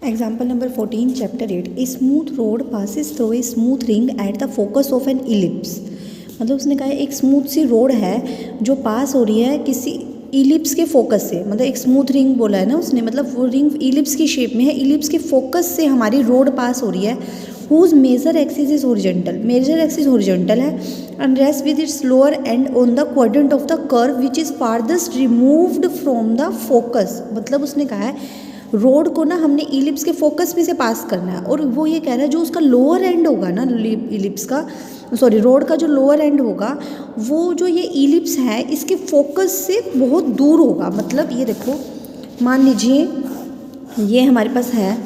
Example number 14, chapter 8. A smooth road passes through a smooth ring at the focus of an ellipse. मतलब उसने कहा है एक smooth सी road है जो पास हो रही है किसी इलिप्स के फोकस से, मतलब एक स्मूथ रिंग बोला है ना उसने, मतलब वो रिंग इलिप्स की शेप में है, इलिप्स के फोकस से हमारी रोड पास हो रही है, whose major axis is horizontal, major axis horizontal है, and rests with its lower end on the quadrant of the curve which is farthest removed from the focus. मतलब उसने कहा है रोड को ना हमने इलिप्स के फोकस में से पास करना है, और वो ये कह रहा है जो उसका लोअर एंड होगा ना इलिप्स का, सॉरी रोड का जो लोअर एंड होगा वो जो ये इलिप्स है इसके फोकस से बहुत दूर होगा। मतलब ये देखो, मान लीजिए ये हमारे पास है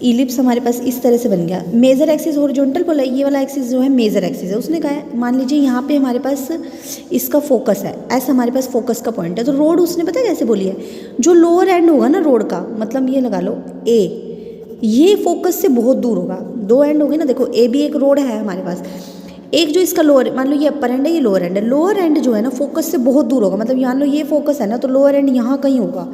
इलिप्स, हमारे पास इस तरह से बन गया, मेजर एक्सिस हॉरिजॉन्टल बोला, ये वाला एक्सिस जो है मेजर एक्सिस है। उसने कहा है मान लीजिए यहाँ पे हमारे पास इसका फोकस है, ऐसा हमारे पास फोकस का पॉइंट है, तो रोड उसने पता है कैसे बोली है, जो लोअर एंड होगा ना रोड का, मतलब ये लगा लो ए, ये फोकस से बहुत दूर होगा। दो एंड हो गए ना, देखो ए भी एक रोड है हमारे पास, एक जो इसका लोअर, मान लो ये अपर एंड है, ये लोअर एंड है, लोअर एंड जो है ना फोकस से बहुत दूर होगा, मतलब मान लो ये फोकस है ना तो लोअर एंड यहाँ कहीं होगा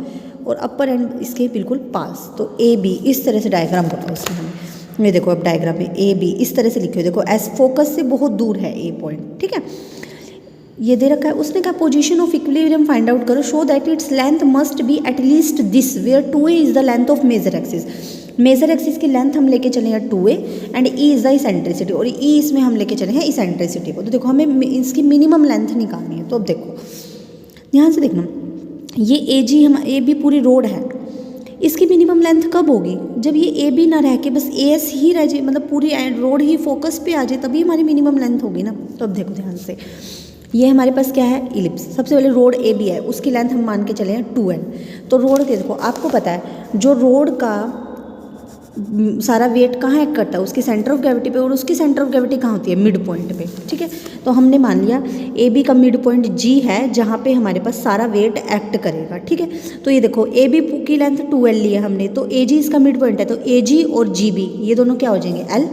और अपर एंड इसके बिल्कुल पास। तो ए बी इस तरह से डायग्राम होता है उसमें हमें, ये देखो अब डायग्राम में ए बी इस तरह से लिखिए, देखो एस फोकस से बहुत दूर है ए पॉइंट, ठीक है, ये दे रखा है। उसने कहा position of equilibrium find out करो, show that it's length must be at least this where 2a is the length of major axis, major axis की लेंथ हम लेके चले हैं 2a and e is the eccentricity, और e इसमें हम लेके चले हैं इसेंट्रिसिटी को। तो देखो हमें इसकी मिनिमम लेंथ निकालनी है, तो अब देखो ध्यान से देखना, ये ए जी हम ए बी पूरी रोड है, इसकी मिनिमम लेंथ कब होगी, जब ये ए बी ना रह के बस ए एस ही रह जाए, मतलब पूरी रोड ही फोकस पे आ जाए, तभी हमारी मिनिमम लेंथ होगी ना। तो अब देखो ध्यान से, ये हमारे पास क्या है इलिप्स, सबसे पहले रोड ए बी है, उसकी लेंथ हम मान के चले हैं 2n। तो रोड के देखो आपको पता है जो रोड का सारा वेट कहाँ एक्ट करता है, उसकी सेंटर ऑफ ग्रेविटी पे, और उसकी सेंटर ऑफ ग्रेविटी कहाँ होती है, मिड पॉइंट पे, ठीक है। तो हमने मान लिया ए बी का मिड पॉइंट जी है जहाँ पे हमारे पास सारा वेट एक्ट करेगा, ठीक है। तो ये देखो ए बी की लेंथ 2l ली है हमने, तो ए जी इसका मिड पॉइंट है, तो ए जी और जी बी ये दोनों क्या हो जाएंगे l।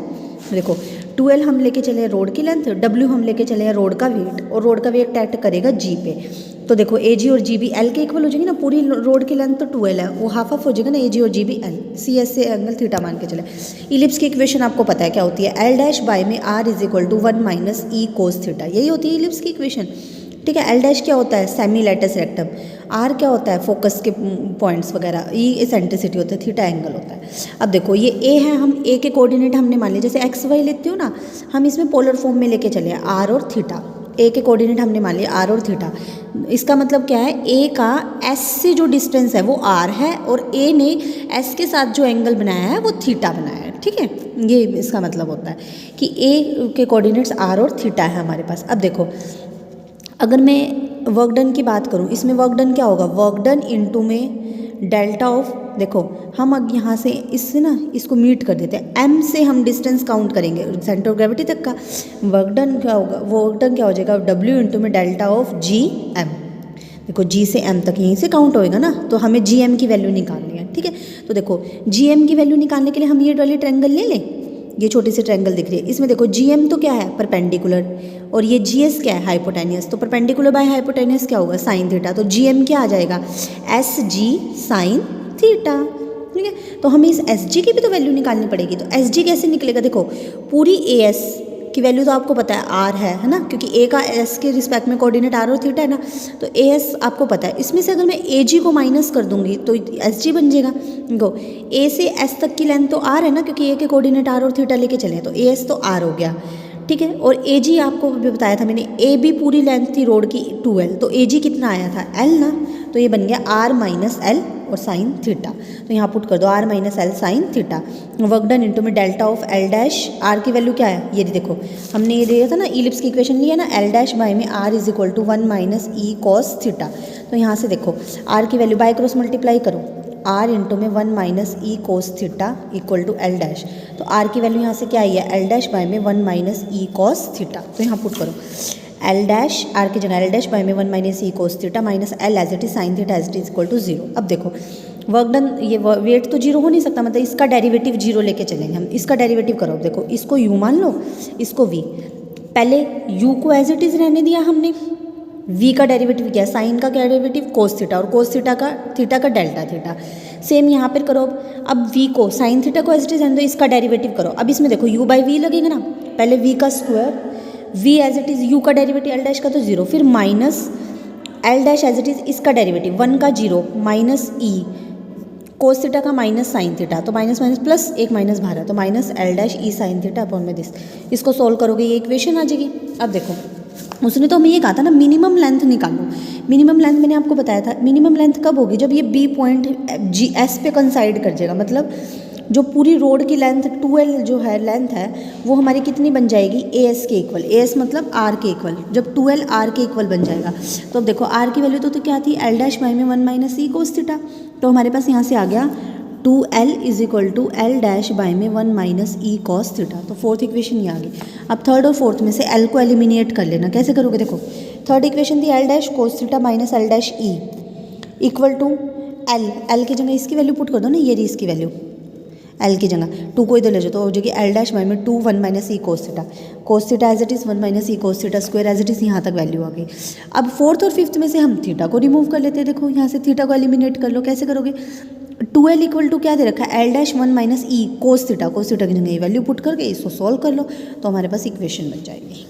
देखो 2l हम लेके चले हैं रोड की लेंथ, w हम लेके चले हैं रोड का वेट, और रोड का वेट एक्ट करेगा जी पे। तो देखो ए जी और जी बी एल के इक्वल हो जाएंगे ना, पूरी रोड की लेंथ तो 2l है, वो हाफ ऑफ हो जाएगा ना ए जी और G B L, C S से एंगल थीटा मान के चले। इलिप्स की इक्वेशन आपको पता है क्या होती है, एल डैश बाय में r is equal to 1 minus e cos theta, यही होती है इलिप्स की इक्वेशन, ठीक है। एल डैश क्या होता है, सेमी लेटस रेक्टम, आर क्या होता है, फोकस के पॉइंट्स वगैरह, ई एसेंट्रिसिटी होता है, थीटा एंगल होता है। अब देखो ये ए है, हम ए के कोऑर्डिनेट हमने मान लिया, जैसे एक्स वाई लेते हो ना, हम इसमें पोलर फॉर्म में लेके चले आर और थीटा, ए के कोऑर्डिनेट हमने मान लिया आर और थीटा। इसका मतलब क्या है, ए का एस से जो डिस्टेंस है वो आर है, और ए ने एस के साथ जो एंगल बनाया है वो थीटा बनाया है, ठीक है। ये इसका मतलब होता है कि ए के कोऑर्डिनेट्स आर और थीटा है हमारे पास। अब देखो अगर मैं वर्क डन की बात करूँ, इसमें वर्क डन क्या होगा, वर्क डन इनटू में डेल्टा ऑफ, देखो हम अब यहाँ से इससे ना इसको मीट कर देते हैं, m से हम डिस्टेंस काउंट करेंगे सेंटर ऑफ ग्रेविटी तक का, वर्क डन क्या होगा, वर्क डन क्या हो जाएगा, w इनटू में डेल्टा ऑफ जी m। देखो g से m तक यहीं से काउंट होएगा ना, तो हमें gm की वैल्यू निकालनी है, ठीक है। तो देखो gm की वैल्यू निकालने के लिए हम ये वाली ट्रायंगल ले लें, ये छोटी सी ट्रायंगल दिख रही है, इसमें देखो gm तो क्या है परपेंडिकुलर, और ये gs क्या है हाइपोटेनियस, तो परपेंडिकुलर बाय हाइपोटेनियस क्या होगा साइन थीटा, तो gm क्या आ जाएगा एस जी साइन थीटा, ठीक है। तो हमें इस एस जी की भी तो वैल्यू निकालनी पड़ेगी, तो एस जी कैसे निकलेगा, देखो पूरी ए एस की वैल्यू तो आपको पता है आर है ना, क्योंकि ए का एस के रिस्पेक्ट में कोऑर्डिनेट आर और थीटा है ना, तो ए एस आपको पता है, इसमें से अगर मैं ए जी को माइनस कर दूंगी तो एस जी बन जाएगा। देखो ए से एस तक की लेंथ तो आर है ना, क्योंकि ए के कोऑर्डिनेट आर और थीटा लेके चले, तो ए एस तो आर हो गया, ठीक है। और ए जी आपको भी बताया था मैंने, ए बी पूरी लेंथ थी रोड की 2l, तो ए जी कितना आया था l ना, तो ये बन गया आर माइनस एल और साइन थीटा, तो यहाँ पुट कर दो R minus L sine theta, work done into में delta of L dash, R की वैल्यू क्या है, ये देखो हमने ये दिया था ना इलिप्स की इक्वेशन लिया ना, एल डैश बाय में r is equal to 1 minus e cos theta. तो यहाँ से देखो आर की वैल्यू बाय क्रॉस मल्टीप्लाई करो, आर इंटू में 1 minus e cos theta equal to L dash, तो आर की वैल्यू यहाँ से क्या आई है, एल डैश बाय में 1 माइनस ई कॉस थीटा, तो यहाँ पुट करो एल डैश, आर की जगह एल डैश बाय में 1 minus e cos theta minus L as it is sine theta as it is equal to 0। अब देखो वर्क डन, ये वेट तो जीरो हो नहीं सकता, मतलब इसका डेरिवेटिव जीरो लेके चलेंगे हम, इसका डेरिवेटिव करो, देखो इसको u मान लो, इसको v, पहले u को एज इट इज रहने दिया हमने, वी का डेरिवेटिव क्या है, साइन का क्या डेरिवेटिव कोस थीटा, और कोस थीटा का डेल्टा थीटा। सेम यहाँ पर करो, अब वी को साइन थीटा को एज इट इज रहने दो, इसका डेरिवेटिव करो। अब इसमें देखो u बाई वी लगेगा ना, पहले v का square, v as it is u का डेरिवेटिव एल डैश का तो 0, फिर minus L dash as it is इसका डेरिवेटिव 1 का 0 माइनस ई कोस थीटा का माइनस साइन थीटा, तो माइनस माइनस प्लस एक माइनस बाहर है, तो minus L dash e sine theta upon में दिस। इसको सोल्व करोगे ये इक्वेशन आ जाएगी। अब देखो उसने तो हमें ये कहा था ना मिनिमम लेंथ निकालो। मिनिमम लेंथ मैंने आपको बताया था, मिनिमम लेंथ कब होगी, जब ये बी पॉइंट जी एस पे कंसाइड कर जाएगा, मतलब जो पूरी रोड की लेंथ 2L जो है लेंथ है वो हमारी कितनी बन जाएगी, AS के इक्वल। AS मतलब R के इक्वल, जब 2L R के इक्वल बन जाएगा। तो अब देखो R की वैल्यू तो क्या थी, L डैश बाई में 1 माइनस ई कोस थीटा, तो हमारे पास यहाँ से आ गया 2L is equal to L dash by में 1 माइनस ई कॉस थीटा। तो फोर्थ इक्वेशन ये आ गई। अब थर्ड और फोर्थ में से L को एलिमिनेट कर लेना। कैसे करोगे, देखो थर्ड इक्वेशन थी L dash cos theta minus L dash e equal to L की जगह इसकी वैल्यू पुट कर दो ना, ये रही इसकी वैल्यू, L की जगह 2 को इधर ले जाओ तो हो जाएगी L डैश बाई में 2 1 minus e cos theta as it is 1 minus e cos theta square as it is, यहाँ तक वैल्यू आ गई। अब फोर्थ और फिफ्थ में से हम थीटा को रिमूव कर लेते हैं। देखो यहाँ से थीटा को एलिमिनेट कर लो। कैसे करोगे, 2L इक्वल टू क्या दे रखा है, L dash 1 minus e cos theta की जगह ये वैल्यू पुट करके इसको सॉल्व कर लो, तो हमारे पास इक्वेशन बन जाएगी।